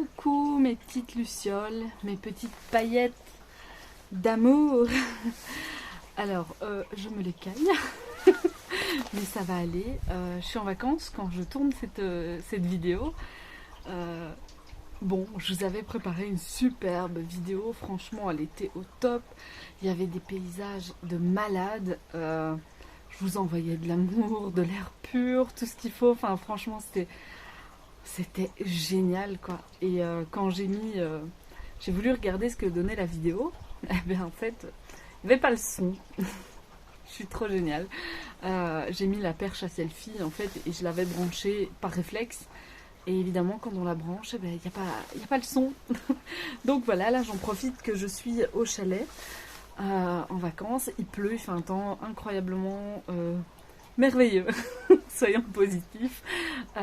Coucou mes petites lucioles, mes petites paillettes d'amour. Alors, je me les caille, mais ça va aller. Je suis en vacances quand je tourne cette vidéo. Bon, je vous avais préparé une superbe vidéo, franchement, elle était au top. Il y avait des paysages de malades. Je vous envoyais de l'amour, de l'air pur, tout ce qu'il faut. Enfin, franchement, c'était génial, quoi. Et quand j'ai voulu regarder ce que donnait la vidéo, eh bien, en fait, il n'y avait pas le son. Je suis trop géniale. J'ai mis la perche à selfie, en fait, et je l'avais branchée par réflexe. Et évidemment, quand on la branche, eh ben, il n'y a pas le son. Donc voilà, là, j'en profite que je suis au chalet, en vacances. Il pleut, il fait un temps incroyablement merveilleux. Soyons positifs.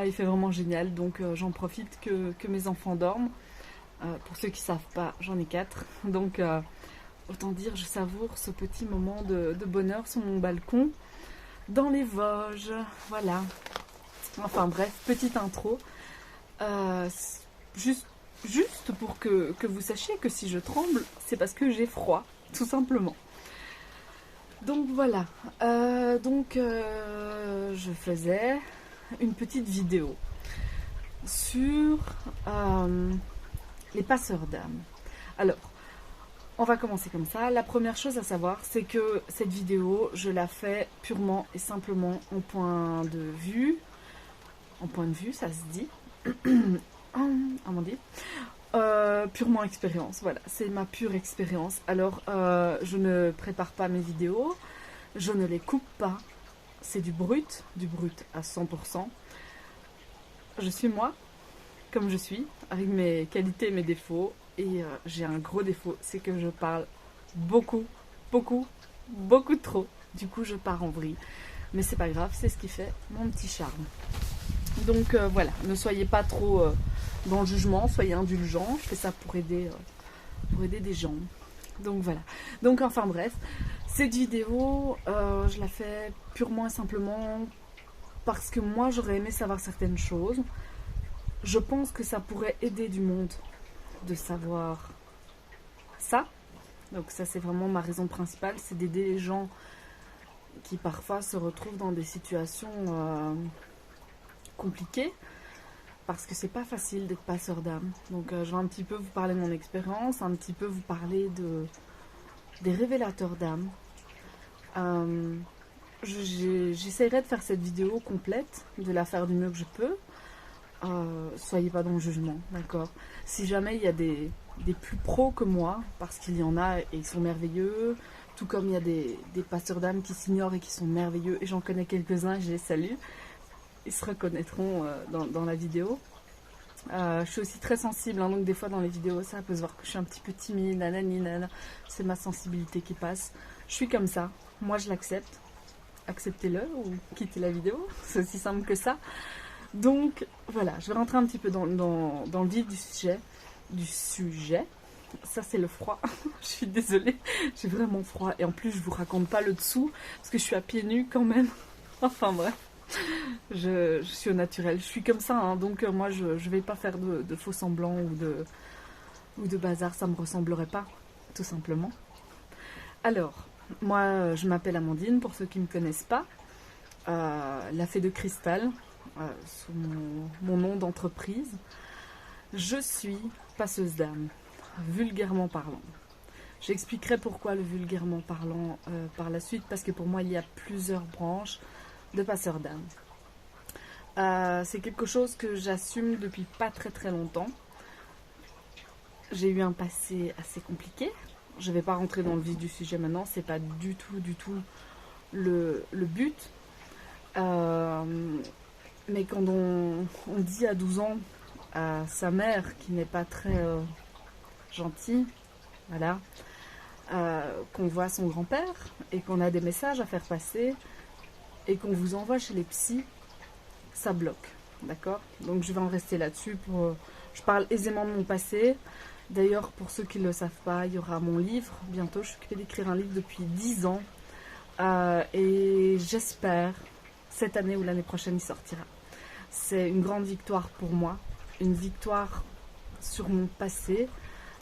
Il fait vraiment génial, donc j'en profite que mes enfants dorment. Pour ceux qui ne savent pas, j'en ai 4. Donc autant dire, je savoure ce petit moment de bonheur sur mon balcon, dans les Vosges. Voilà. Enfin bref, petite intro. Juste pour que vous sachiez que si je tremble, c'est parce que j'ai froid, tout simplement. Donc voilà, je faisais une petite vidéo sur les passeurs d'âme. Alors, on va commencer comme ça. La première chose à savoir, c'est que cette vidéo, je la fais purement et simplement en point de vue. En point de vue, ça se dit. Amandine. Purement expérience, voilà, c'est ma pure expérience. Alors, je ne prépare pas mes vidéos, je ne les coupe pas, c'est du brut à 100%. Je suis moi, comme je suis, avec mes qualités et mes défauts, et j'ai un gros défaut, c'est que je parle beaucoup trop. Du coup, je pars en vrille, mais c'est pas grave, c'est ce qui fait mon petit charme. Donc voilà, ne soyez pas trop dans le jugement, soyez indulgents. Je fais ça pour aider des gens. Donc voilà. Donc enfin bref, cette vidéo, je la fais purement et simplement parce que moi j'aurais aimé savoir certaines choses. Je pense que ça pourrait aider du monde de savoir ça. Donc ça c'est vraiment ma raison principale, c'est d'aider les gens qui parfois se retrouvent dans des situations compliqué parce que c'est pas facile d'être passeur d'âme. Donc je vais un petit peu vous parler de mon expérience, un petit peu vous parler des révélateurs d'âme. J'essaierai de faire cette vidéo complète, de la faire du mieux que je peux. Soyez pas dans le jugement, d'accord? Si jamais il y a des plus pros que moi, parce qu'il y en a et ils sont merveilleux, tout comme il y a des passeurs d'âme qui s'ignorent et qui sont merveilleux, et j'en connais quelques-uns et je les salue. Ils se reconnaîtront dans la vidéo. Je suis aussi très sensible, hein, donc des fois dans les vidéos, ça peut se voir que je suis un petit peu timide, nanani, nanana. C'est ma sensibilité qui passe. Je suis comme ça, moi je l'accepte. Acceptez-le ou quittez la vidéo, c'est aussi simple que ça. Donc voilà, je vais rentrer un petit peu dans le vif du sujet. Ça c'est le froid, je suis désolée, j'ai vraiment froid. Et en plus je vous raconte pas le dessous, parce que je suis à pieds nus quand même. Enfin bref. Je suis au naturel, je suis comme ça, hein, donc moi je vais pas faire de faux semblants ou de bazar, ça me ressemblerait pas, tout simplement. Alors, moi je m'appelle Amandine, pour ceux qui ne me connaissent pas, la fée de cristal, sous mon nom d'entreprise. Je suis passeuse d'âme, vulgairement parlant. J'expliquerai pourquoi le vulgairement parlant par la suite, parce que pour moi il y a plusieurs branches de passeur d'âme. C'est quelque chose que j'assume depuis pas très longtemps. J'ai eu un passé assez compliqué. Je vais pas rentrer dans le vif du sujet maintenant, c'est pas du tout le but. Mais quand on dit à 12 ans à sa mère qui n'est pas très gentille, voilà, qu'on voit son grand-père et qu'on a des messages à faire passer, et qu'on vous envoie chez les psys, ça bloque, d'accord? Donc je vais en rester là-dessus. Je parle aisément de mon passé. D'ailleurs, pour ceux qui ne le savent pas, il y aura mon livre bientôt. Je suis occupée d'écrire un livre depuis 10 ans. Et j'espère, cette année ou l'année prochaine, il sortira. C'est une grande victoire pour moi. Une victoire sur mon passé,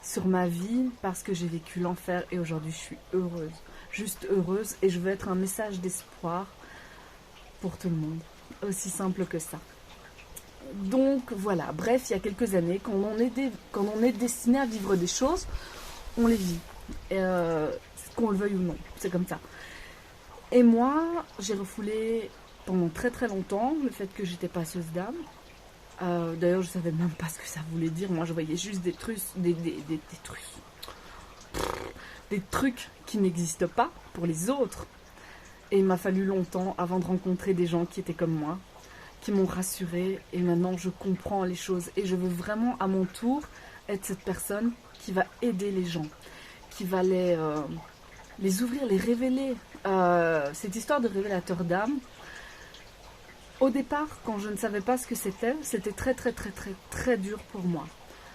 sur ma vie, parce que j'ai vécu l'enfer et aujourd'hui je suis heureuse. Juste heureuse, et je veux être un message d'espoir pour tout le monde. Aussi simple que ça. Donc voilà, bref, il y a quelques années, quand on est destiné à vivre des choses, on les vit. Qu'on le veuille ou non, c'est comme ça. Et moi, j'ai refoulé pendant très très longtemps le fait que j'étais passeuse d'âme. D'ailleurs, je savais même pas ce que ça voulait dire. Moi, je voyais juste des trucs qui n'existent pas pour les autres. Et il m'a fallu longtemps avant de rencontrer des gens qui étaient comme moi, qui m'ont rassurée. Et maintenant, je comprends les choses. Et je veux vraiment, à mon tour, être cette personne qui va aider les gens, qui va les ouvrir, les révéler. Cette histoire de révélateur d'âme, au départ, quand je ne savais pas ce que c'était très très très très très dur pour moi.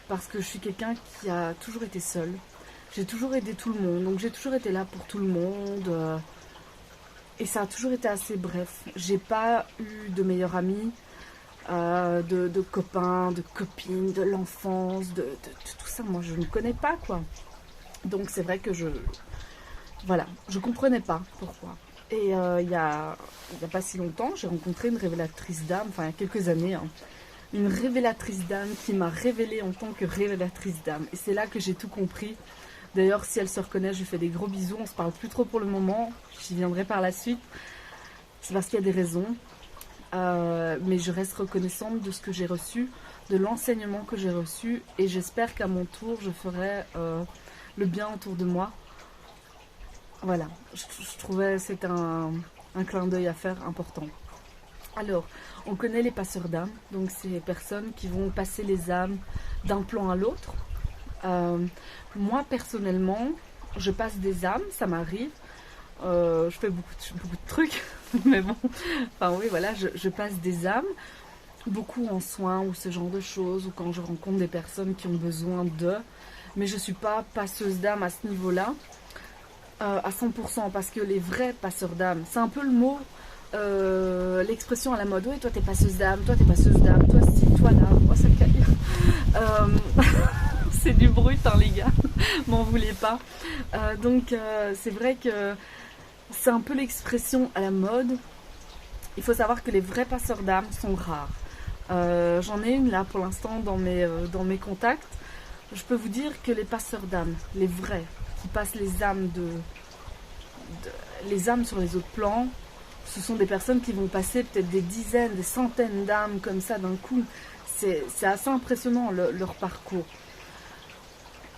Parce que je suis quelqu'un qui a toujours été seule. J'ai toujours aidé tout le monde, donc j'ai toujours été là pour tout le monde. Et ça a toujours été assez bref. J'ai pas eu de meilleurs amis, de copains, de copines, de l'enfance, de tout ça. Moi, je ne connais pas, quoi. Donc c'est vrai que je comprenais pas pourquoi. Et il y a pas si longtemps, j'ai rencontré une révélatrice d'âme, enfin il y a quelques années, hein, une révélatrice d'âme qui m'a révélée en tant que révélatrice d'âme. Et c'est là que j'ai tout compris. D'ailleurs, si elle se reconnaît, je lui fais des gros bisous. On se parle plus trop pour le moment, j'y viendrai par la suite. C'est parce qu'il y a des raisons. Mais je reste reconnaissante de ce que j'ai reçu, de l'enseignement que j'ai reçu. Et j'espère qu'à mon tour, je ferai le bien autour de moi. Voilà, je trouvais que c'était un clin d'œil à faire important. Alors, on connaît les passeurs d'âmes, donc c'est les personnes qui vont passer les âmes d'un plan à l'autre. Moi, personnellement, je passe des âmes, ça m'arrive. Je fais beaucoup de trucs, mais bon, enfin oui, voilà, je passe des âmes, beaucoup en soins ou ce genre de choses, ou quand je rencontre des personnes qui ont besoin d'eux. Mais je ne suis pas passeuse d'âme à ce niveau-là. À 100%, parce que les vrais passeurs d'âme, c'est un peu le mot, l'expression à la mode. Oui, toi t'es passeuse d'âme, toi t'es passeuse d'âme, toi si, toi là, oh ça caille. C'est du brut, hein, les gars, m'en voulez pas. Donc c'est vrai que c'est un peu l'expression à la mode. Il faut savoir que les vrais passeurs d'âme sont rares. J'en ai une là pour l'instant dans mes contacts. Je peux vous dire que les passeurs d'âme, les vrais, qui passent les âmes les âmes sur les autres plans, ce sont des personnes qui vont passer peut-être des dizaines, des centaines d'âmes comme ça d'un coup. C'est assez impressionnant leur parcours.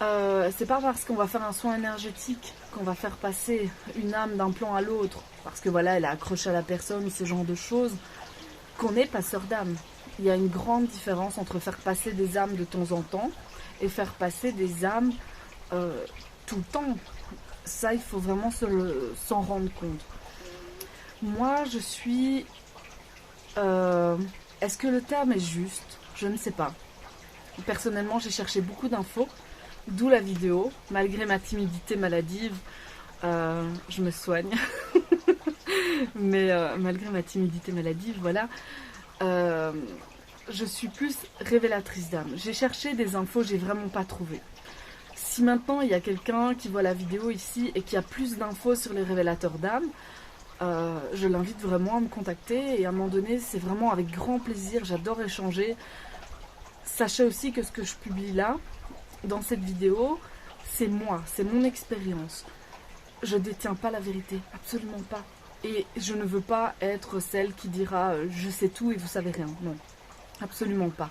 C'est pas parce qu'on va faire un soin énergétique qu'on va faire passer une âme d'un plan à l'autre, parce que voilà, elle est accrochée à la personne, ce genre de choses, qu'on est passeur d'âme. Il y a une grande différence entre faire passer des âmes de temps en temps et faire passer des âmes tout le temps. Ça, il faut vraiment s'en rendre compte. Moi, je suis... est-ce que le terme est juste? Je ne sais pas. Personnellement, j'ai cherché beaucoup d'infos, d'où la vidéo. Malgré ma timidité maladive, je me soigne. Mais malgré ma timidité maladive, voilà. Je suis plus révélatrice d'âme. J'ai cherché des infos, j'ai vraiment pas trouvé. Si maintenant il y a quelqu'un qui voit la vidéo ici et qui a plus d'infos sur les révélateurs d'âme, je l'invite vraiment à me contacter et à un moment donné, c'est vraiment avec grand plaisir, j'adore échanger. Sachez aussi que ce que je publie là, dans cette vidéo, c'est moi, c'est mon expérience. Je ne détiens pas la vérité, absolument pas. Et je ne veux pas être celle qui dira « je sais tout et vous savez rien ». Non, absolument pas.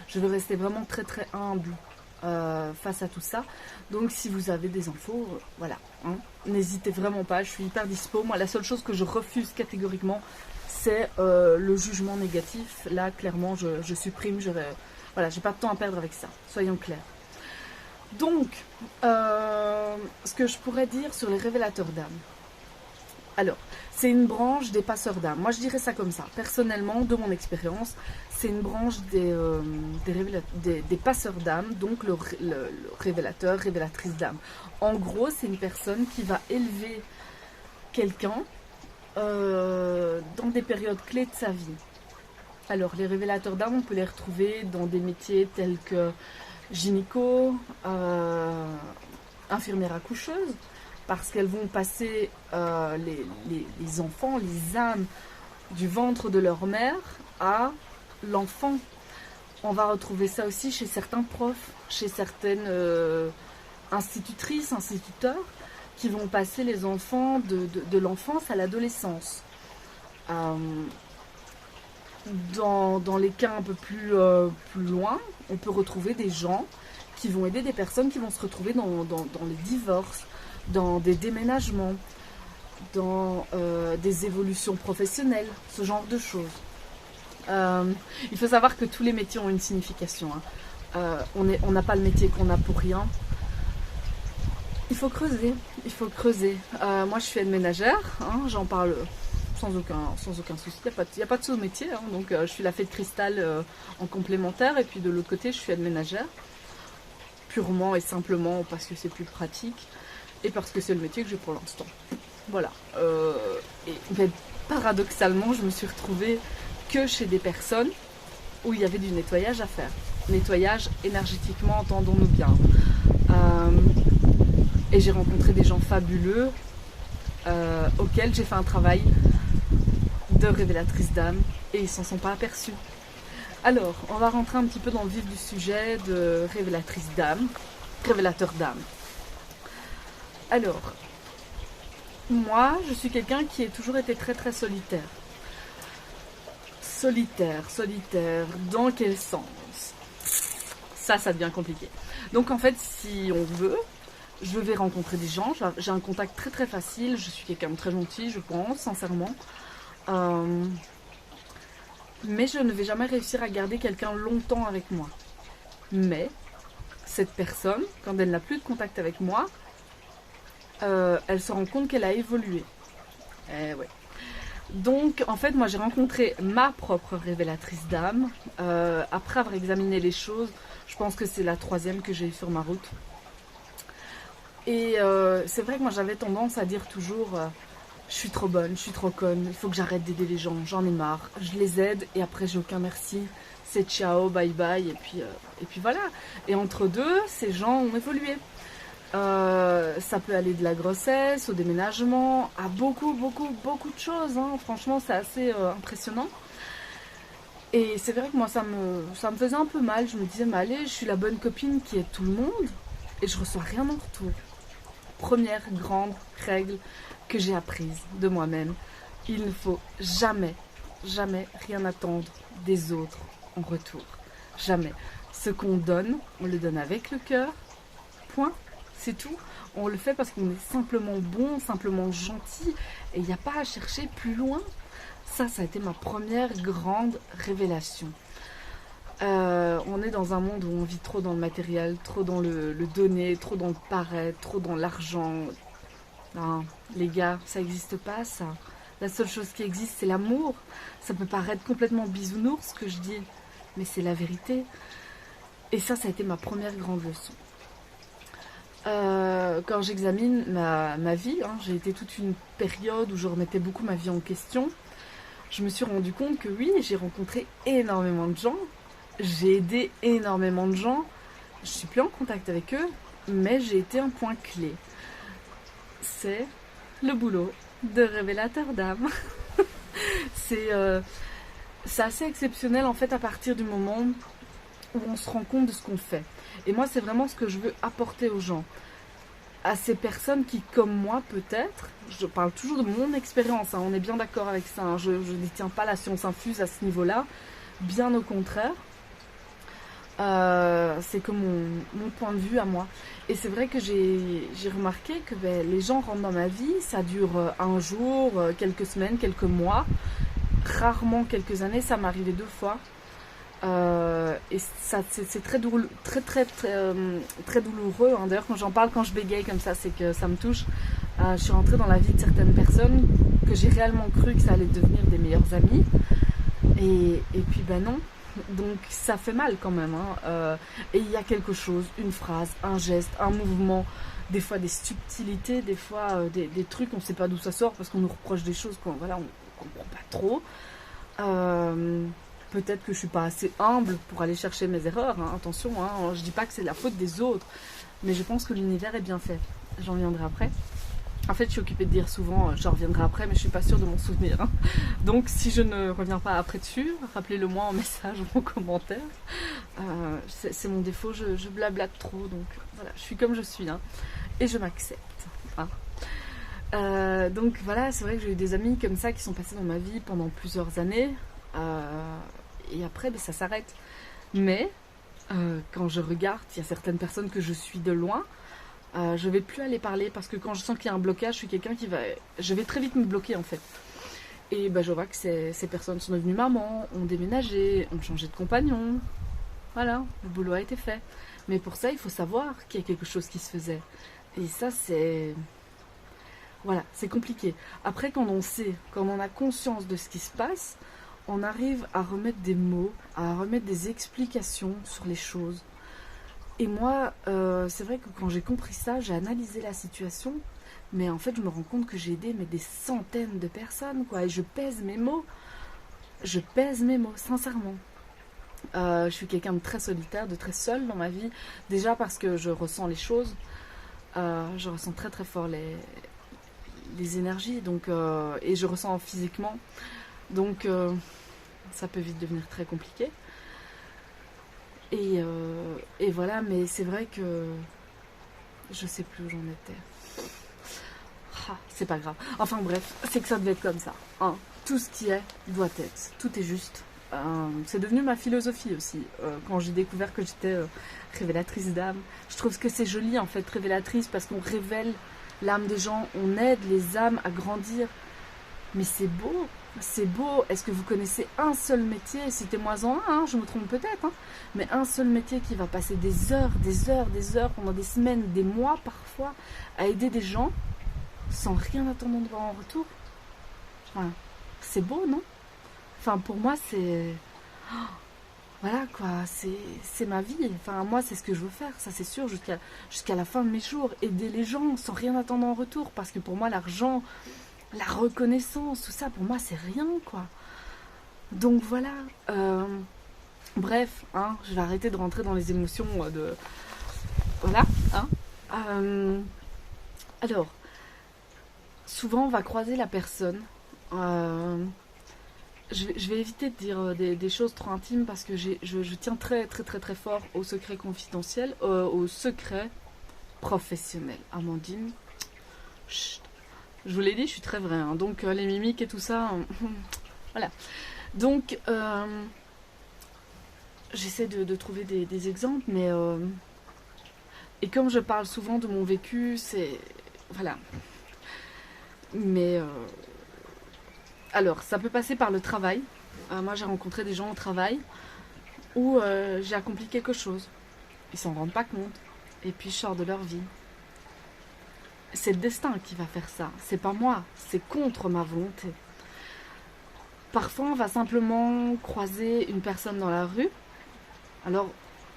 Je veux rester vraiment très très humble face à tout ça. Donc si vous avez des infos, voilà, hein, n'hésitez vraiment pas, je suis hyper dispo. Moi, la seule chose que je refuse catégoriquement, c'est le jugement négatif. Là, clairement, je supprime, voilà, j'ai pas de temps à perdre avec ça, soyons clairs. Donc, ce que je pourrais dire sur les révélateurs d'âme. Alors, c'est une branche des passeurs d'âme. Moi, je dirais ça comme ça. Personnellement, de mon expérience, c'est une branche des passeurs d'âme, donc le révélateur, révélatrice d'âme. En gros, c'est une personne qui va élever quelqu'un dans des périodes clés de sa vie. Alors, les révélateurs d'âme, on peut les retrouver dans des métiers tels que gynéco, infirmières accoucheuses, parce qu'elles vont passer les enfants, les âmes du ventre de leur mère à l'enfant. On va retrouver ça aussi chez certains profs, chez certaines institutrices, instituteurs, qui vont passer les enfants de l'enfance à l'adolescence. Dans les cas un peu plus loin, on peut retrouver des gens qui vont aider des personnes qui vont se retrouver dans les divorces, dans des déménagements, dans des évolutions professionnelles, ce genre de choses. Il faut savoir que tous les métiers ont une signification. On n'a pas le métier qu'on a pour rien. Il faut creuser, il faut creuser. Moi, je suis aide ménagère, j'en parle sans aucun souci. Il n'y a pas de sous-métier, donc je suis la fée de cristal en complémentaire, et puis de l'autre côté, je suis aide ménagère, purement et simplement parce que c'est plus pratique et parce que c'est le métier que j'ai pour l'instant. Voilà. Mais paradoxalement, je me suis retrouvée que chez des personnes où il y avait du nettoyage à faire. Nettoyage énergétiquement, entendons-nous bien. Et j'ai rencontré des gens fabuleux auxquels j'ai fait un travail de révélatrice d'âme et ils s'en sont pas aperçus. Alors, on va rentrer un petit peu dans le vif du sujet de révélatrice d'âme, révélateur d'âme. Alors, moi, je suis quelqu'un qui a toujours été très très solitaire. Solitaire, dans quel sens? Ça devient compliqué. Donc en fait, si on veut, je vais rencontrer des gens, j'ai un contact très très facile, je suis quelqu'un de très gentil, je pense, sincèrement. Mais je ne vais jamais réussir à garder quelqu'un longtemps avec moi. Mais cette personne, quand elle n'a plus de contact avec moi, elle se rend compte qu'elle a évolué. Ouais. Donc, en fait, moi, j'ai rencontré ma propre révélatrice d'âme. Après avoir examiné les choses, je pense que c'est la 3e que j'ai eue sur ma route. Et c'est vrai que moi, j'avais tendance à dire toujours je suis trop bonne, je suis trop conne, il faut que j'arrête d'aider les gens, j'en ai marre. Je les aide et après, j'ai aucun merci. C'est ciao, bye bye, et puis voilà. Et entre deux, ces gens ont évolué. Ça peut aller de la grossesse au déménagement à beaucoup de choses, franchement c'est assez impressionnant, et c'est vrai que moi ça me faisait un peu mal. Je me disais mais allez, je suis la bonne copine qui aide tout le monde et je reçois rien en retour. Première grande règle que j'ai apprise de moi-même, il ne faut jamais rien attendre des autres en retour, jamais. Ce qu'on donne, on le donne avec le cœur, point. C'est tout, on le fait parce qu'on est simplement bon, simplement gentil, et il n'y a pas à chercher plus loin. Ça a été ma première grande révélation. On est dans un monde où on vit trop dans le matériel, trop dans le donner, trop dans le paraître, trop dans l'argent. Non, les gars, ça n'existe pas ça. La seule chose qui existe, c'est l'amour. Ça peut paraître complètement bisounours ce que je dis, mais c'est la vérité. Et ça a été ma première grande leçon. Quand j'examine ma vie, j'ai été toute une période où je remettais beaucoup ma vie en question. Je me suis rendu compte que oui, j'ai rencontré énormément de gens, j'ai aidé énormément de gens, je suis plus en contact avec eux, mais j'ai été un point clé. C'est le boulot de révélateur d'âme. C'est assez exceptionnel en fait à partir du moment où on se rend compte de ce qu'on fait. Et moi, c'est vraiment ce que je veux apporter aux gens. À ces personnes qui, comme moi, peut-être, je parle toujours de mon expérience, on est bien d'accord avec ça, je ne détiens pas la science infuse à ce niveau-là, bien au contraire. C'est que mon point de vue à moi. Et c'est vrai que j'ai remarqué que les gens rentrent dans ma vie, ça dure un jour, quelques semaines, quelques mois, rarement quelques années, ça m'est arrivé 2 fois. Et ça c'est très douloureux, très douloureux. D'ailleurs quand j'en parle, quand je bégaye comme ça, c'est que ça me touche. Je suis rentrée dans la vie de certaines personnes que j'ai réellement cru que ça allait devenir des meilleurs amis, et puis non. Donc ça fait mal quand même, et il y a quelque chose, une phrase, un geste, un mouvement, des fois des subtilités, des fois des trucs, on ne sait pas d'où ça sort parce qu'on nous reproche des choses qu'on comprend pas trop. Peut-être que je suis pas assez humble pour aller chercher mes erreurs, hein, attention, hein, je dis pas que c'est la faute des autres, mais je pense que l'univers est bien fait. J'en reviendrai après. En fait, je suis occupée de dire souvent, j'en reviendrai après, mais je suis pas sûre de m'en souvenir. Hein. Donc, si je ne reviens pas après dessus, rappelez-le moi en message ou en commentaire. C'est mon défaut, je blablate trop, donc voilà, je suis comme je suis, hein, et je m'accepte. Hein. Donc voilà, c'est vrai que j'ai eu des amis comme ça qui sont passés dans ma vie pendant plusieurs années, et après, ben, ça s'arrête. Mais quand je regarde, il y a certaines personnes que je suis de loin. Je vais plus aller parler parce que quand je sens qu'il y a un blocage, je suis quelqu'un je vais très vite me bloquer en fait. Et ben, je vois que ces personnes sont devenues mamans, ont déménagé, ont changé de compagnon. Voilà, le boulot a été fait. Mais pour ça, il faut savoir qu'il y a quelque chose qui se faisait. Et ça, voilà, c'est compliqué. Après, quand on sait, quand on a conscience de ce qui se passe, on arrive à remettre des mots, à remettre des explications sur les choses. Et moi, c'est vrai que quand j'ai compris ça, j'ai analysé la situation, mais en fait, je me rends compte que j'ai aidé des centaines de personnes, quoi. Et je pèse mes mots. Je pèse mes mots, sincèrement. Je suis quelqu'un de très solitaire, de très seul dans ma vie. Déjà parce que je ressens les choses. Je ressens très très fort les énergies, donc, et je ressens physiquement. Donc, ça peut vite devenir très compliqué. Et voilà, mais c'est vrai que je sais plus où j'en étais. C'est pas grave. Enfin bref, c'est que ça devait être comme ça. Hein. Tout ce qui est doit être. Tout est juste. C'est devenu ma philosophie aussi. Quand j'ai découvert que j'étais révélatrice d'âme. Je trouve que c'est joli en fait, révélatrice, parce qu'on révèle l'âme des gens. On aide les âmes à grandir. Mais c'est beau. C'est beau. Est-ce que vous connaissez un seul métier? Citez-moi-en un, hein, je me trompe peut-être, hein, mais un seul métier qui va passer des heures, des heures, des heures, pendant des semaines, des mois parfois, à aider des gens sans rien attendre en retour. Enfin, c'est beau, non? Enfin, pour moi, c'est... Voilà, quoi, c'est ma vie. Enfin, moi, c'est ce que je veux faire, ça c'est sûr, jusqu'à la fin de mes jours. Aider les gens sans rien attendre en retour, parce que pour moi, l'argent... La reconnaissance, tout ça, pour moi, c'est rien, quoi. Donc voilà. Bref, hein, je vais arrêter de rentrer dans les émotions de... Voilà. Hein. Alors, souvent, on va croiser la personne. Je vais éviter de dire des choses trop intimes parce que je tiens très, très, très, très fort au secret confidentiel, au secret professionnel. Amandine, chut. Je vous l'ai dit, je suis très vraie. Hein. Donc, les mimiques et tout ça, voilà. Donc, j'essaie de trouver des exemples, mais... et comme je parle souvent de mon vécu, c'est... Voilà. Mais... alors, ça peut passer par le travail. Moi, j'ai rencontré des gens au travail où j'ai accompli quelque chose. Ils s'en rendent pas compte. Et puis, je sors de leur vie. C'est le destin qui va faire ça, c'est pas moi, c'est contre ma volonté. Parfois, on va simplement croiser une personne dans la rue. Alors,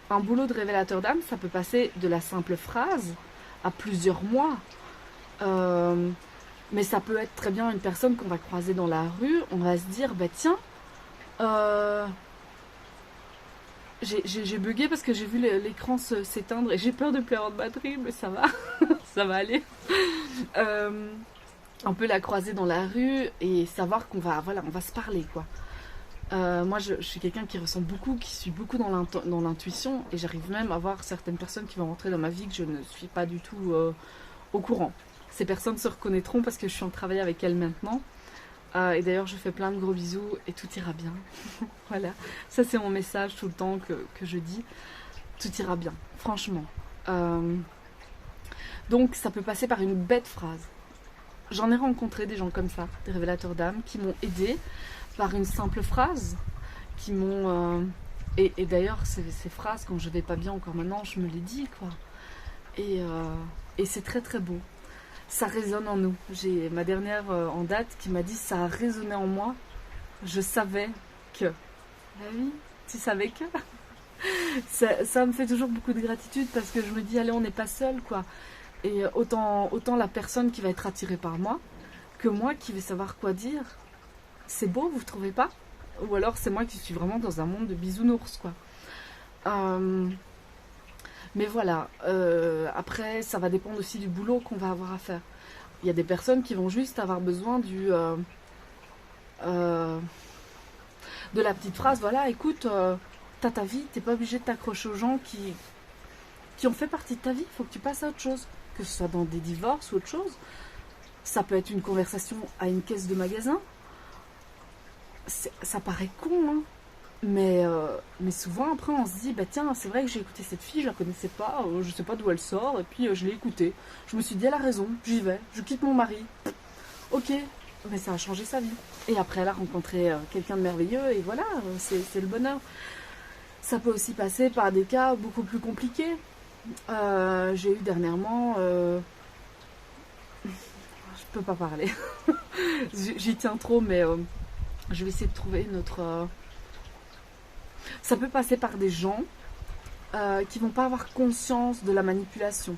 un boulot de révélateur d'âme, ça peut passer de la simple phrase à plusieurs mois. Mais ça peut être très bien une personne qu'on va croiser dans la rue, on va se dire, bah tiens, j'ai bugué parce que j'ai vu l'écran s'éteindre et j'ai peur de plus avoir de batterie, mais ça va, ça va aller. On peut la croiser dans la rue et savoir qu'on va, voilà, on va se parler, quoi. Moi, je suis quelqu'un qui ressent beaucoup, qui suis beaucoup dans l'intuition, et j'arrive même à voir certaines personnes qui vont rentrer dans ma vie que je ne suis pas du tout au courant. Ces personnes se reconnaîtront parce que je suis en travail avec elles maintenant. Et d'ailleurs, je fais plein de gros bisous et tout ira bien. Voilà, ça c'est mon message tout le temps que je dis. Tout ira bien, franchement. Donc, ça peut passer par une bête phrase. J'en ai rencontré des gens comme ça, des révélateurs d'âme, qui m'ont aidé par une simple phrase, qui m'ont... et d'ailleurs, ces phrases, quand je vais pas bien encore maintenant, je me les dis, quoi. Et c'est très très beau. Ça résonne en nous. J'ai ma dernière en date qui m'a dit ça a résonné en moi. Je savais que. Ah oui, tu savais que. Ça me fait toujours beaucoup de gratitude parce que je me dis allez, on n'est pas seul, quoi. Et autant la personne qui va être attirée par moi que moi qui vais savoir quoi dire. C'est beau, vous trouvez pas? ou alors c'est moi qui suis vraiment dans un monde de bisounours, quoi. Mais voilà, après ça va dépendre aussi du boulot qu'on va avoir à faire. Il y a des personnes qui vont juste avoir besoin de la petite phrase, voilà, écoute, t'as ta vie, t'es pas obligé de t'accrocher aux gens qui ont fait partie de ta vie, il faut que tu passes à autre chose, que ce soit dans des divorces ou autre chose. Ça peut être une conversation à une caisse de magasin. Ça paraît con, hein. Mais souvent après on se dit, bah tiens, c'est vrai que j'ai écouté cette fille, je la connaissais pas, je sais pas d'où elle sort, et puis je l'ai écoutée. Je me suis dit, elle a raison, j'y vais, je quitte mon mari. Ok, mais ça a changé sa vie. Et après elle a rencontré quelqu'un de merveilleux, et voilà, c'est le bonheur. Ça peut aussi passer par des cas beaucoup plus compliqués. J'ai eu dernièrement... je peux pas parler. J'y tiens trop, mais je vais essayer de trouver une autre... Ça peut passer par des gens qui vont pas avoir conscience de la manipulation.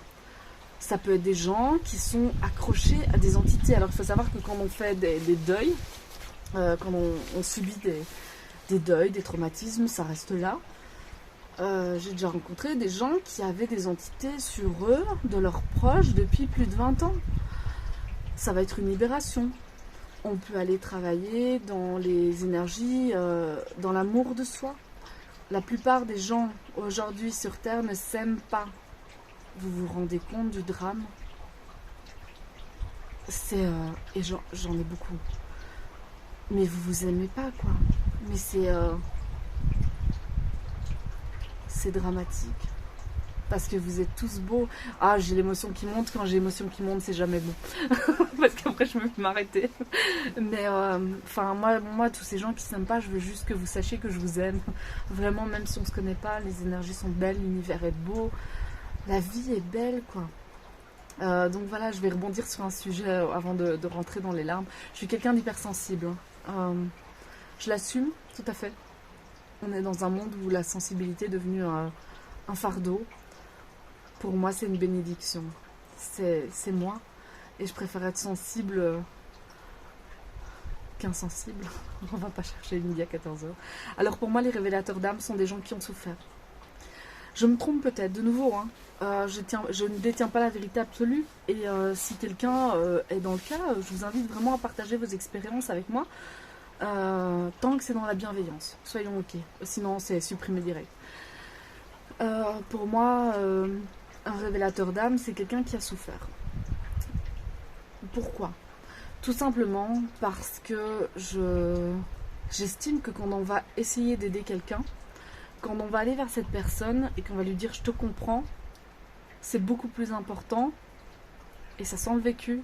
Ça peut être des gens qui sont accrochés à des entités. Alors il faut savoir que quand on fait des deuils, quand on subit des deuils, des traumatismes, ça reste là. J'ai déjà rencontré des gens qui avaient des entités sur eux, de leurs proches, depuis plus de 20 ans. Ça va être une libération. On peut aller travailler dans les énergies, dans l'amour de soi. La plupart des gens aujourd'hui sur Terre ne s'aiment pas. Vous vous rendez compte du drame? Et j'en ai beaucoup. Mais vous vous aimez pas, quoi. Mais c'est dramatique. Parce que vous êtes tous beaux. Ah, j'ai l'émotion qui monte. Quand j'ai l'émotion qui monte, c'est jamais bon. Parce qu'après, je me peux m'arrêter. Mais, moi, tous ces gens qui s'aiment pas, je veux juste que vous sachiez que je vous aime. Vraiment, même si on se connaît pas, les énergies sont belles, l'univers est beau. La vie est belle, quoi. Donc voilà, je vais rebondir sur un sujet avant de rentrer dans les larmes. Je suis quelqu'un d'hypersensible. Je l'assume, tout à fait. On est dans un monde où la sensibilité est devenue un fardeau. Pour moi, c'est une bénédiction. C'est moi. Et je préfère être sensible qu'insensible. On va pas chercher le midi à 14h. Alors pour moi, les révélateurs d'âme sont des gens qui ont souffert. Je me trompe peut-être, de nouveau. Je ne détiens pas la vérité absolue. Et si quelqu'un est dans le cas, je vous invite vraiment à partager vos expériences avec moi. Tant que c'est dans la bienveillance. Soyons ok. Sinon, c'est supprimé direct. Pour moi... un révélateur d'âme, c'est quelqu'un qui a souffert. Pourquoi? Tout simplement parce que j'estime que quand on va essayer d'aider quelqu'un, quand on va aller vers cette personne et qu'on va lui dire « je te comprends », c'est beaucoup plus important, et ça sent le vécu,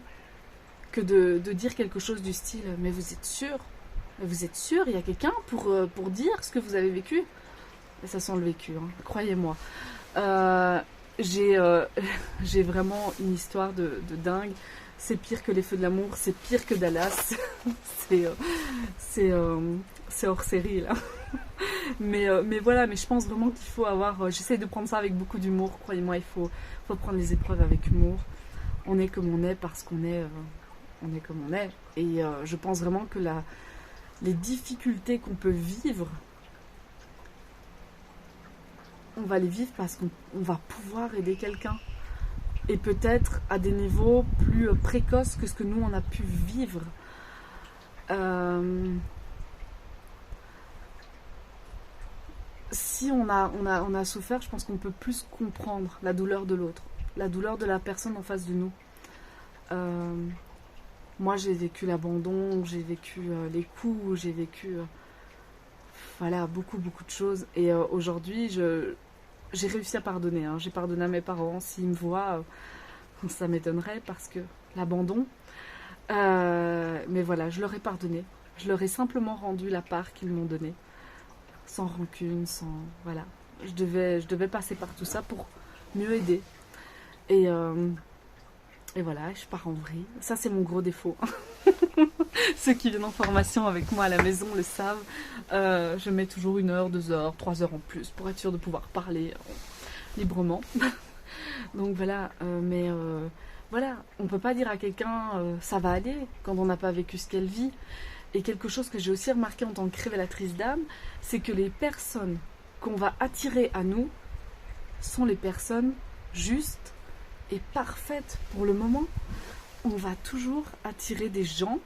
que de dire quelque chose du style « mais vous êtes sûr? Mais vous êtes sûr? Il y a quelqu'un pour dire ce que vous avez vécu ?» Et ça sent le vécu, hein, croyez-moi. J'ai vraiment une histoire de dingue. C'est pire que les feux de l'amour, c'est pire que Dallas. c'est hors série là. Mais voilà, mais je pense vraiment qu'il faut avoir... J'essaie de prendre ça avec beaucoup d'humour, croyez-moi, il faut prendre les épreuves avec humour. On est comme on est parce qu'on est, on est comme on est. Et je pense vraiment que les difficultés qu'on peut vivre, on va les vivre parce qu'on va pouvoir aider quelqu'un. Et peut-être à des niveaux plus précoces que ce que nous, on a pu vivre. Si on a souffert, je pense qu'on peut plus comprendre la douleur de l'autre. La douleur de la personne en face de nous. Moi, j'ai vécu l'abandon, j'ai vécu les coups, j'ai vécu... voilà, beaucoup de choses. Et aujourd'hui, j'ai réussi à pardonner. Hein. J'ai pardonné à mes parents. S'ils me voient, ça m'étonnerait parce que l'abandon. Mais voilà, je leur ai pardonné. Je leur ai simplement rendu la part qu'ils m'ont donnée. Sans rancune, sans... Voilà. Je devais passer par tout ça pour mieux aider. Et voilà, je pars en vrille. Ça, c'est mon gros défaut. Ceux qui viennent en formation avec moi à la maison le savent. Je mets toujours 1 heure, 2 heures, 3 heures en plus pour être sûr de pouvoir parler librement. Donc voilà, voilà, on peut pas dire à quelqu'un ça va aller quand on n'a pas vécu ce qu'elle vit. Et quelque chose que j'ai aussi remarqué en tant que révélatrice d'âme, c'est que les personnes qu'on va attirer à nous sont les personnes justes et parfaites pour le moment. On va toujours attirer des gens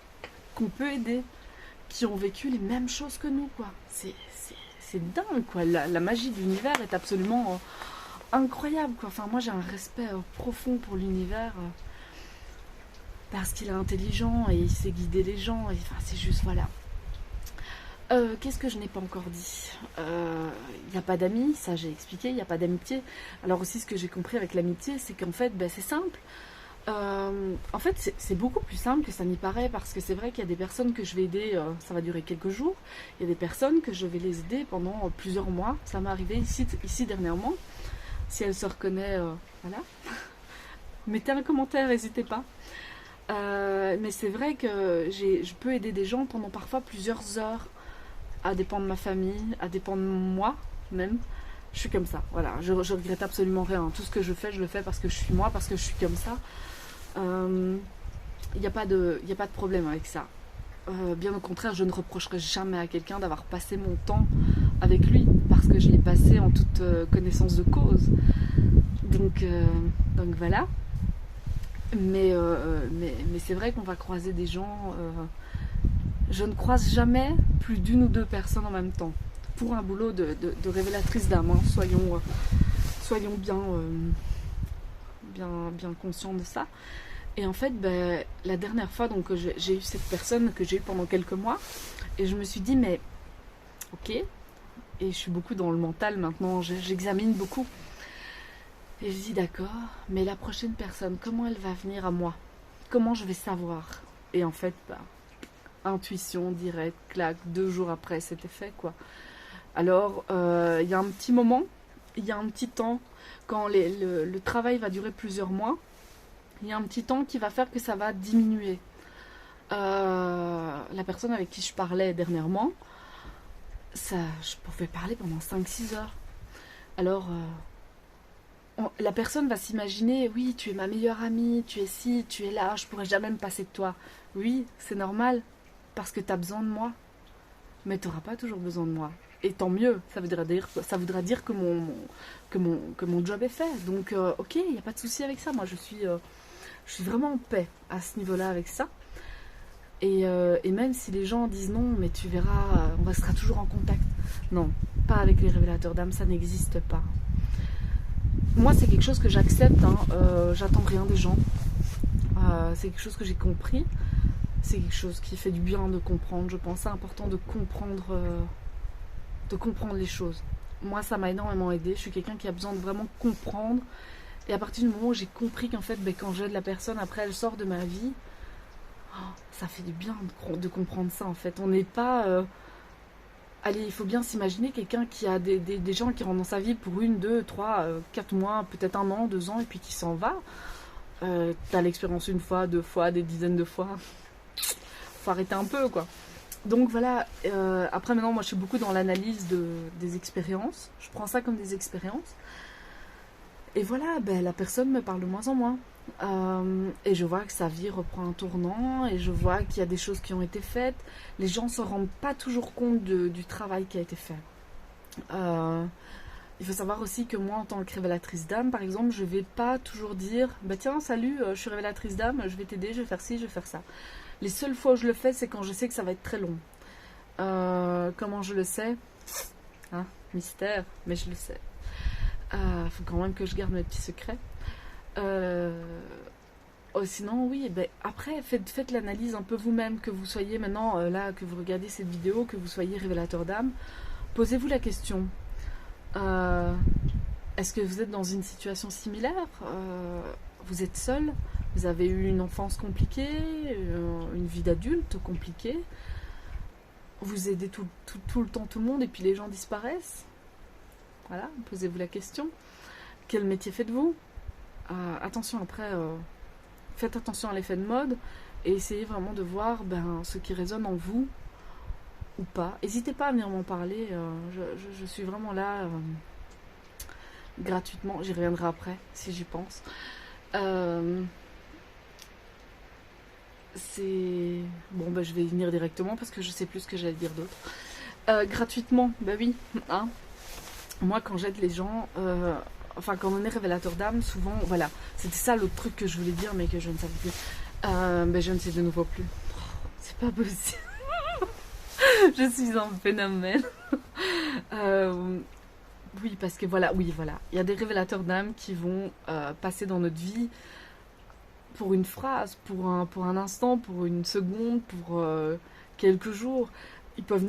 qu'on peut aider, qui ont vécu les mêmes choses que nous, quoi. C'est dingue, quoi. La magie de l'univers est absolument incroyable, quoi. Enfin, moi, j'ai un respect profond pour l'univers parce qu'il est intelligent et il sait guider les gens. Et, enfin, c'est juste, voilà. Qu'est-ce que je n'ai pas encore dit? Il n'y a pas d'amis, ça j'ai expliqué, il n'y a pas d'amitié. Alors aussi, ce que j'ai compris avec l'amitié, c'est qu'en fait, ben, c'est simple. En fait, c'est beaucoup plus simple que ça n'y paraît, parce que c'est vrai qu'il y a des personnes que je vais aider, ça va durer quelques jours. Il y a des personnes que je vais les aider pendant plusieurs mois. Ça m'est arrivé ici dernièrement. Si elle se reconnaît, voilà. Mettez un commentaire, n'hésitez pas. Mais c'est vrai que je peux aider des gens pendant parfois plusieurs heures, à dépendre de ma famille, à dépendre de moi même. Je suis comme ça, voilà, je regrette absolument rien. Tout ce que je le fais parce que je suis moi, parce que je suis comme ça. Il n'y a pas de problème avec ça. Bien au contraire, je ne reprocherai jamais à quelqu'un d'avoir passé mon temps avec lui, parce que je l'ai passé en toute connaissance de cause. Donc voilà. Mais c'est vrai qu'on va croiser des gens. Je ne croise jamais plus d'une ou deux personnes en même temps. Pour un boulot de révélatrice d'âme, hein. Soyons bien conscients de ça. Et en fait, ben, la dernière fois, donc, j'ai eu cette personne que j'ai eue pendant quelques mois, et je me suis dit, mais ok, et je suis beaucoup dans le mental maintenant, j'examine beaucoup. Et je dis, d'accord, mais la prochaine personne, comment elle va venir à moi? Comment je vais savoir? Et en fait, ben, intuition, direct, clac, 2 jours après, c'était fait, quoi. Alors, il y a un petit moment, il y a un petit temps, quand le travail va durer plusieurs mois, il y a un petit temps qui va faire que ça va diminuer. La personne avec qui je parlais dernièrement, je pouvais parler pendant 5-6 heures. Alors, la personne va s'imaginer, oui, tu es ma meilleure amie, tu es ci, tu es là, je pourrais jamais me passer de toi. Oui, c'est normal, parce que tu as besoin de moi. Mais tu n'auras pas toujours besoin de moi. Et tant mieux, ça voudra dire que mon job est fait. Donc, ok, il n'y a pas de souci avec ça. Moi, je suis vraiment en paix à ce niveau-là avec ça. Et même si les gens disent non, mais tu verras, on restera toujours en contact. Non, pas avec les révélateurs d'âme, ça n'existe pas. Moi, c'est quelque chose que j'accepte, hein. J'attends rien des gens. C'est quelque chose que j'ai compris. C'est quelque chose qui fait du bien de comprendre. Je pense que c'est important de comprendre les choses. Moi, ça m'a énormément aidé. Je suis quelqu'un qui a besoin de vraiment comprendre. Et à partir du moment où j'ai compris qu'en fait, ben, quand j'aide la personne, après elle sort de ma vie, ça fait du bien de comprendre ça, en fait. On n'est pas... Allez, il faut bien s'imaginer quelqu'un qui a des gens qui rentrent dans sa vie pour 1, 2, 3, 4 mois, peut-être 1 an, 2 ans, et puis qui s'en va. T'as l'expérience 1 fois, 2 fois, des dizaines de fois. Faut arrêter un peu, quoi. Donc voilà, après maintenant, moi je suis beaucoup dans l'analyse des expériences. Je prends ça comme des expériences. Et voilà, ben, la personne me parle de moins en moins. Et je vois que sa vie reprend un tournant, et je vois qu'il y a des choses qui ont été faites. Les gens ne se rendent pas toujours compte du travail qui a été fait. Il faut savoir aussi que moi, en tant que révélatrice d'âme, par exemple, je ne vais pas toujours dire bah tiens, salut, je suis révélatrice d'âme, je vais t'aider, je vais faire ci, je vais faire ça. Les seules fois où je le fais, c'est quand je sais que ça va être très long. Comment je le sais? Hein, mystère, mais je le sais. Faut quand même que je garde mes petits secrets. Sinon, oui, ben, après, faites l'analyse un peu vous-même, que vous soyez maintenant, là, que vous regardez cette vidéo, que vous soyez révélateur d'âme. Posez-vous la question. Est-ce que vous êtes dans une situation similaire? Vous êtes seul? Vous avez eu une enfance compliquée? Une vie d'adulte compliquée? Vous aidez tout le temps tout le monde et puis les gens disparaissent? Voilà, posez-vous la question. Quel métier faites-vous? Attention après, faites attention à l'effet de mode et essayez vraiment de voir ce qui résonne en vous ou pas. N'hésitez pas à venir m'en parler, je suis vraiment là gratuitement, j'y reviendrai après si j'y pense. c'est... Bon, bah, je vais y venir directement parce que je sais plus ce que j'allais dire d'autre. Gratuitement, bah oui. Hein. Moi, quand j'aide les gens, enfin, quand on est révélateur d'âme, souvent, voilà, c'était ça l'autre truc que je voulais dire, mais que je ne savais plus. Ben, je ne sais de nouveau plus. C'est pas possible. Je suis un phénomène. Euh, oui, parce que voilà, oui, voilà. Il y a des révélateurs d'âme qui vont passer dans notre vie pour une phrase, pour un instant, pour une seconde, pour quelques jours. Ils peuvent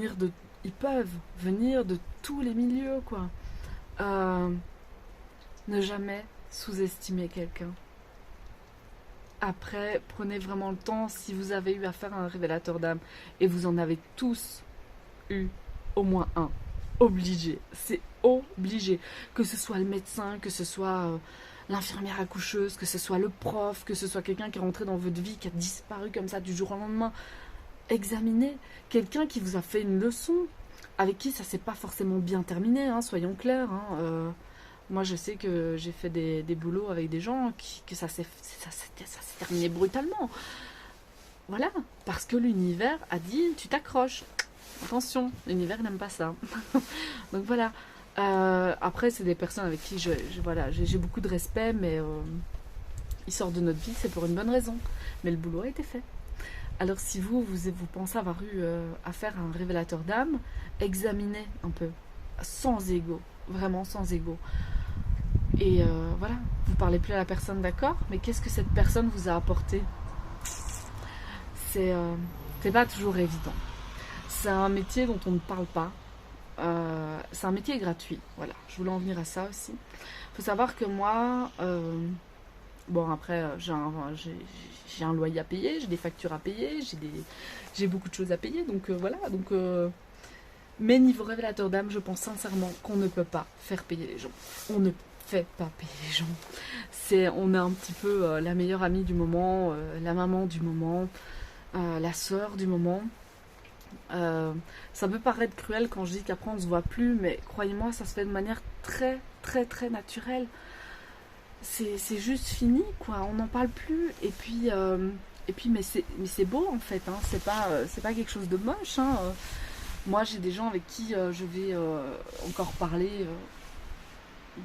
venir de tous les milieux, quoi. Euh, ne jamais sous-estimer quelqu'un. Après, prenez vraiment le temps, si vous avez eu affaire à un révélateur d'âme, et vous en avez tous eu au moins un, obligé, c'est obligé, que ce soit le médecin, que ce soit l'infirmière accoucheuse, que ce soit le prof, que ce soit quelqu'un qui est rentré dans votre vie, qui a disparu comme ça du jour au lendemain, examinez quelqu'un qui vous a fait une leçon, avec qui ça s'est pas forcément bien terminé, hein, soyons clairs, hein, moi, je sais que j'ai fait des boulots avec des gens que ça s'est terminé brutalement. Voilà, parce que l'univers a dit, tu t'accroches. Attention, l'univers n'aime pas ça. Donc voilà. Après, c'est des personnes avec qui voilà, j'ai beaucoup de respect, mais ils sortent de notre vie, c'est pour une bonne raison. Mais le boulot a été fait. Alors si vous pensez avoir eu affaire à un révélateur d'âme, examinez un peu, sans ego, vraiment sans ego. Et voilà, vous parlez plus à la personne, d'accord, mais qu'est-ce que cette personne vous a apporté? C'est pas toujours évident. C'est un métier dont on ne parle pas. C'est un métier gratuit, voilà, je voulais en venir à ça aussi. Il faut savoir que moi, bon après, j'ai un loyer à payer, j'ai des factures à payer, j'ai beaucoup de choses à payer, donc voilà, donc... mais niveau révélateur d'âme, je pense sincèrement qu'on ne peut pas faire payer les gens. On ne fait pas payer les gens. On est un petit peu la meilleure amie du moment, la maman du moment, la sœur du moment. Ça peut paraître cruel quand je dis qu'après on se voit plus, mais croyez-moi, ça se fait de manière très très très naturelle. C'est juste fini, quoi. On n'en parle plus. Et puis mais c'est beau en fait. Hein. C'est pas quelque chose de moche. Hein. Moi, j'ai des gens avec qui je vais encore parler,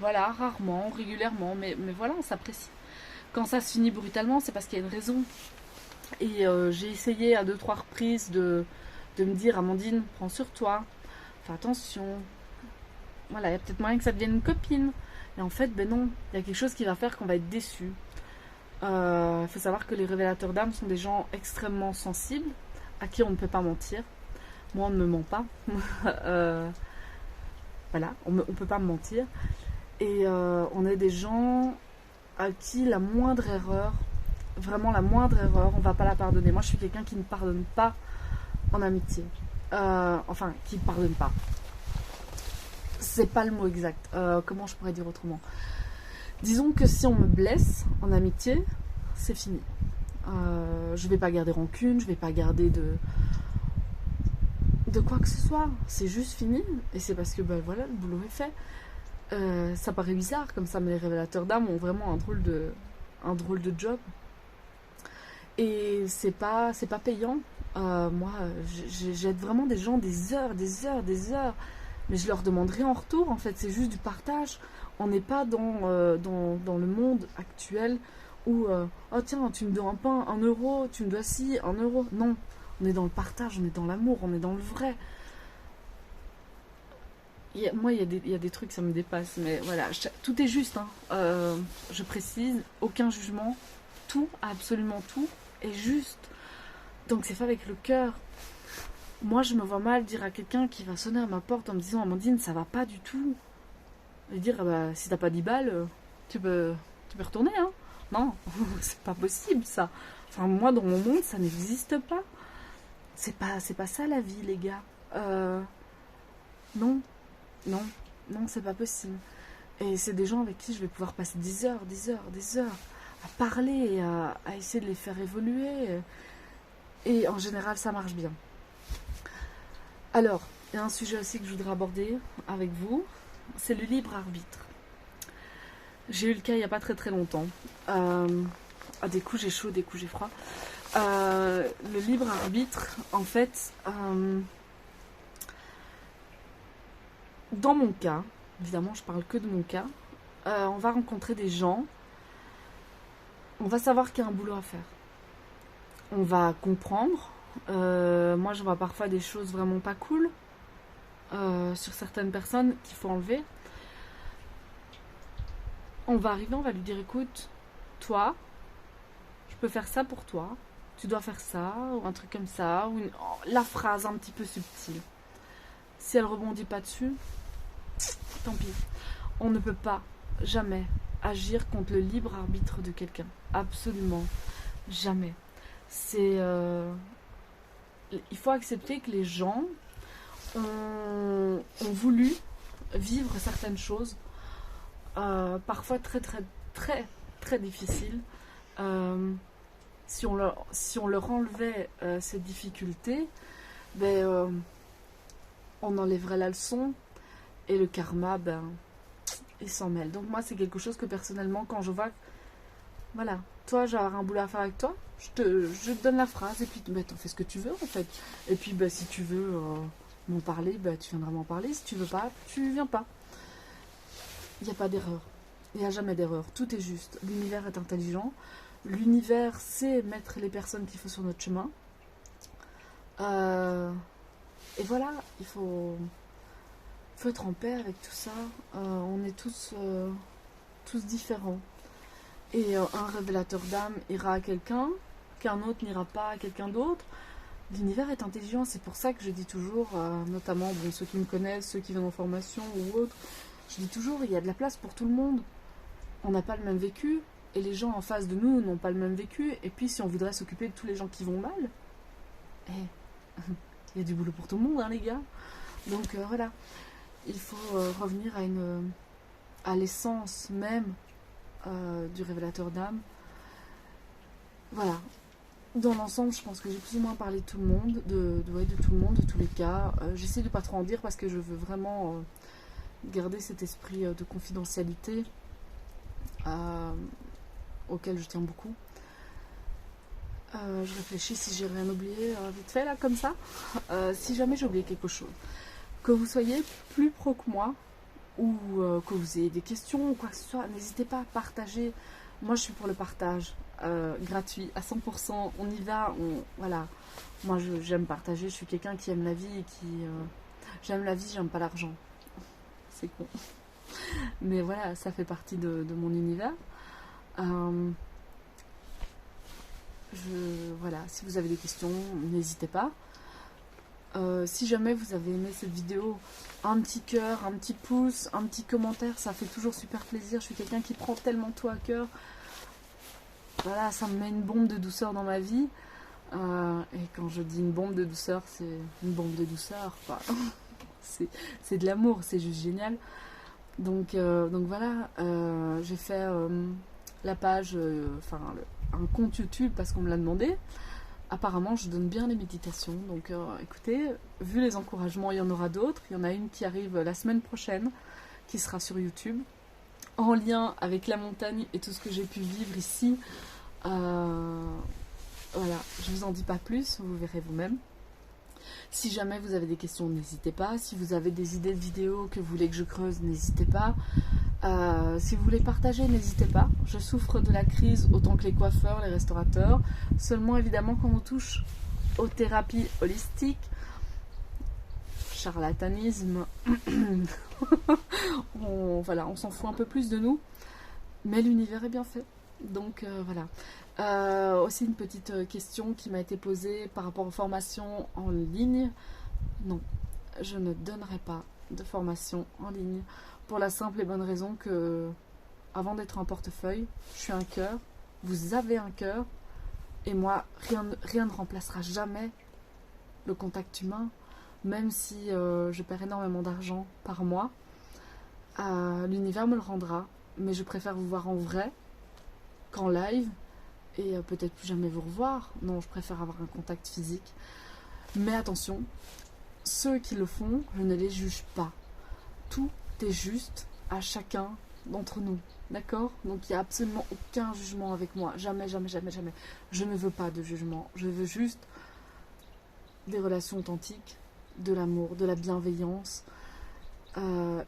voilà, rarement, régulièrement, mais voilà, on s'apprécie. Quand ça se finit brutalement, c'est parce qu'il y a une raison. Et j'ai essayé à 2-3 reprises de me dire, Amandine, prends sur toi, fais attention. Voilà, il y a peut-être moyen que ça devienne une copine. Et en fait, ben non, il y a quelque chose qui va faire qu'on va être déçu. Il faut savoir que les révélateurs d'âme sont des gens extrêmement sensibles, à qui on ne peut pas mentir. Moi, on ne me ment pas. Voilà, on ne peut pas me mentir. Et on est des gens à qui la moindre erreur, vraiment la moindre erreur, on ne va pas la pardonner. Moi, je suis quelqu'un qui ne pardonne pas en amitié. Enfin, qui ne pardonne pas. C'est pas le mot exact. Comment je pourrais dire autrement? Disons que si on me blesse en amitié, c'est fini. Je vais pas garder rancune, je vais pas garder de quoi que ce soit. C'est juste fini. Et c'est parce que ben voilà, le boulot est fait. Ça paraît bizarre comme ça, mais les révélateurs d'âme ont vraiment un drôle de job. Et c'est pas payant. Moi, j'aide vraiment des gens des heures, mais je leur demande rien en retour. En fait, c'est juste du partage. On n'est pas dans le monde actuel où oh tiens, tu me dois un pain, 1 euro, tu me dois ci, 1 euro. Non, on est dans le partage, on est dans l'amour, on est dans le vrai. Moi, il y a des trucs, ça me dépasse, mais voilà, tout est juste. Hein. Je précise, aucun jugement, tout, absolument tout, est juste. Donc c'est fait avec le cœur. Moi, je me vois mal dire à quelqu'un qui va sonner à ma porte en me disant, Amandine, ça va pas du tout. Et dire, bah, si t'as pas 10 balles, tu peux retourner, hein. Non, c'est pas possible, ça. Enfin, moi, dans mon monde, ça n'existe pas. C'est pas ça, la vie, les gars. Non, c'est pas possible. Et c'est des gens avec qui je vais pouvoir passer des heures à parler et à essayer de les faire évoluer. Et en général, ça marche bien. Alors, il y a un sujet aussi que je voudrais aborder avec vous, c'est le libre arbitre. J'ai eu le cas il n'y a pas très très longtemps. Des coups j'ai chaud, des coups j'ai froid. Le libre arbitre, en fait, dans mon cas, évidemment je parle que de mon cas, on va rencontrer des gens, on va savoir qu'il y a un boulot à faire. On va comprendre. Moi je vois parfois des choses vraiment pas cool sur certaines personnes qu'il faut enlever. On va arriver, on va lui dire écoute, toi, je peux faire ça pour toi, tu dois faire ça, ou un truc comme ça, ou la phrase un petit peu subtile. Si elle rebondit pas dessus, tant pis. On ne peut pas jamais agir contre le libre arbitre de quelqu'un. Absolument jamais. Il faut accepter que les gens ont voulu vivre certaines choses, parfois très très très très difficiles. Si on leur enlevait ces difficultés, on enlèverait la leçon et le karma, il s'en mêle. Donc moi, c'est quelque chose que personnellement, quand je vois, voilà, toi, j'ai un boulot à faire avec toi, je te donne la phrase et puis t'en fais ce que tu veux en fait. Et puis si tu veux m'en parler, tu viendras m'en parler. Si tu veux pas, tu viens pas. Il n'y a pas d'erreur. Il n'y a jamais d'erreur. Tout est juste. L'univers est intelligent. L'univers sait mettre les personnes qu'il faut sur notre chemin. Et voilà, il faut être en paix avec tout ça. On est tous différents. Et un révélateur d'âme ira à quelqu'un, qu'un autre n'ira pas à quelqu'un d'autre. L'univers est intelligent, c'est pour ça que je dis toujours, notamment ceux qui me connaissent, ceux qui viennent en formation ou autres, je dis toujours, il y a de la place pour tout le monde. On n'a pas le même vécu, et les gens en face de nous n'ont pas le même vécu. Et puis si on voudrait s'occuper de tous les gens qui vont mal, il y a du boulot pour tout le monde, hein, les gars. Donc voilà, il faut revenir à l'essence même du révélateur d'âme. Voilà. Dans l'ensemble, je pense que j'ai plus ou moins parlé de tout le monde, de tout le monde, de tous les cas. J'essaie de pas trop en dire parce que je veux vraiment garder cet esprit de confidentialité auquel je tiens beaucoup. Je réfléchis si j'ai rien oublié vite fait là comme ça. Si jamais j'ai oublié quelque chose, que vous soyez plus pro que moi ou que vous ayez des questions ou quoi que ce soit, n'hésitez pas à partager. Moi je suis pour le partage gratuit à 100%. On y va, voilà. Moi j'aime partager, je suis quelqu'un qui aime la vie et j'aime la vie, j'aime pas l'argent. C'est con. Mais voilà, ça fait partie de mon univers. Voilà, si vous avez des questions, n'hésitez pas. Si jamais vous avez aimé cette vidéo, un petit cœur, un petit pouce, un petit commentaire, ça fait toujours super plaisir. Je suis quelqu'un qui prend tellement tout à cœur. Voilà, ça me met une bombe de douceur dans ma vie. Et quand je dis une bombe de douceur, c'est une bombe de douceur, quoi. C'est de l'amour, c'est juste génial. Donc voilà, j'ai fait la page, un compte YouTube parce qu'on me l'a demandé. Apparemment, je donne bien les méditations. Donc écoutez, vu les encouragements, il y en aura d'autres. Il y en a une qui arrive la semaine prochaine, qui sera sur YouTube, en lien avec la montagne et tout ce que j'ai pu vivre ici. Voilà, je vous en dis pas plus, vous verrez vous-même. Si jamais vous avez des questions, n'hésitez pas. Si vous avez des idées de vidéos que vous voulez que je creuse, n'hésitez pas. Si vous voulez partager, n'hésitez pas. Je souffre de la crise autant que les coiffeurs, les restaurateurs. Seulement, évidemment, quand on touche aux thérapies holistiques, charlatanisme, on s'en fout un peu plus de nous. Mais l'univers est bien fait. Donc voilà. Aussi une petite question qui m'a été posée par rapport aux formations en ligne. Non, je ne donnerai pas de formation en ligne pour la simple et bonne raison que, avant d'être un portefeuille, je suis un cœur, vous avez un cœur, et moi, rien ne remplacera jamais le contact humain, même si je perds énormément d'argent par mois. L'univers me le rendra, mais je préfère vous voir en vrai qu'en live. Et peut-être plus jamais vous revoir. Non, je préfère avoir un contact physique. Mais attention, ceux qui le font, je ne les juge pas. Tout est juste à chacun d'entre nous, d'accord? Donc il n'y a absolument aucun jugement avec moi, jamais, jamais, jamais, jamais. Je ne veux pas de jugement, je veux juste des relations authentiques, de l'amour, de la bienveillance.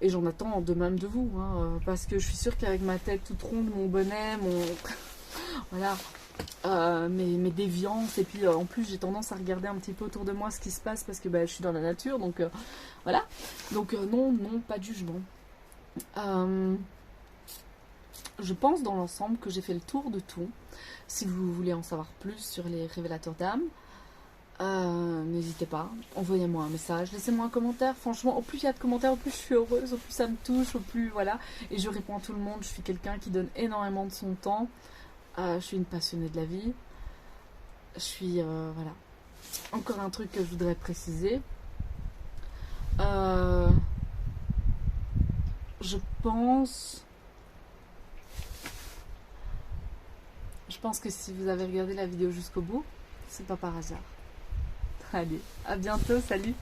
Et j'en attends de même de vous, hein, parce que je suis sûre qu'avec ma tête toute ronde, mon bonnet, mon... voilà, mes déviances, et puis en plus j'ai tendance à regarder un petit peu autour de moi ce qui se passe, parce que bah, je suis dans la nature, donc voilà. Donc non, non, pas de jugement. Je pense dans l'ensemble que j'ai fait le tour de tout. Si vous voulez en savoir plus sur les révélateurs d'âme, n'hésitez pas, envoyez-moi un message, laissez-moi un commentaire. Franchement, au plus il y a de commentaires, au plus je suis heureuse, au plus ça me touche, au plus voilà. Et je réponds à tout le monde. Je suis quelqu'un qui donne énormément de son temps. Je suis une passionnée de la vie. Je suis voilà. Encore un truc que je voudrais préciser. Je pense que si vous avez regardé la vidéo jusqu'au bout, c'est pas par hasard. Allez, à bientôt, salut!